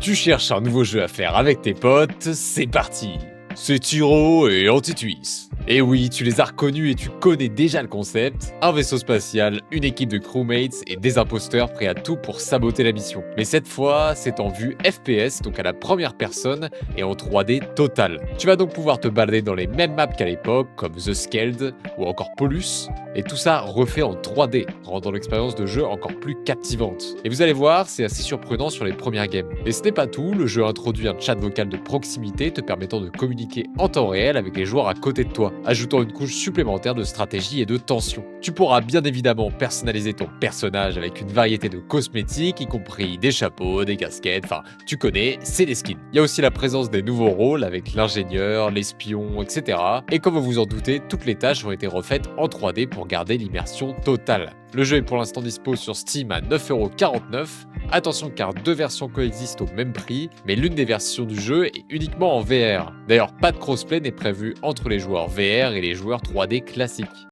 Tu cherches un nouveau jeu à faire avec tes potes, c'est parti. C'est Tyro et Antitwist. Et oui, tu les as reconnus et tu connais déjà le concept. Un vaisseau spatial, une équipe de crewmates et des imposteurs prêts à tout pour saboter la mission. Mais cette fois, c'est en vue FPS, donc à la première personne et en 3D total. Tu vas donc pouvoir te balader dans les mêmes maps qu'à l'époque, comme The Scaled ou encore Polus, et tout ça refait en 3D, rendant l'expérience de jeu encore plus captivante. Et vous allez voir, c'est assez surprenant sur les premières games. Et ce n'est pas tout, le jeu introduit un chat vocal de proximité te permettant de communiquer en temps réel avec les joueurs à côté de toi, ajoutant une couche supplémentaire de stratégie et de tension. Tu pourras bien évidemment personnaliser ton personnage avec une variété de cosmétiques, y compris des chapeaux, des casquettes, enfin, tu connais, c'est des skins. Il y a aussi la présence des nouveaux rôles avec l'ingénieur, l'espion, etc. Et comme vous vous en doutez, toutes les tâches ont été refaites en 3D pour garder l'immersion totale. Le jeu est pour l'instant dispo sur Steam à 9,49€. Attention car deux versions coexistent au même prix, mais l'une des versions du jeu est uniquement en VR. D'ailleurs, pas de crossplay n'est prévu entre les joueurs VR et les joueurs 3D classiques.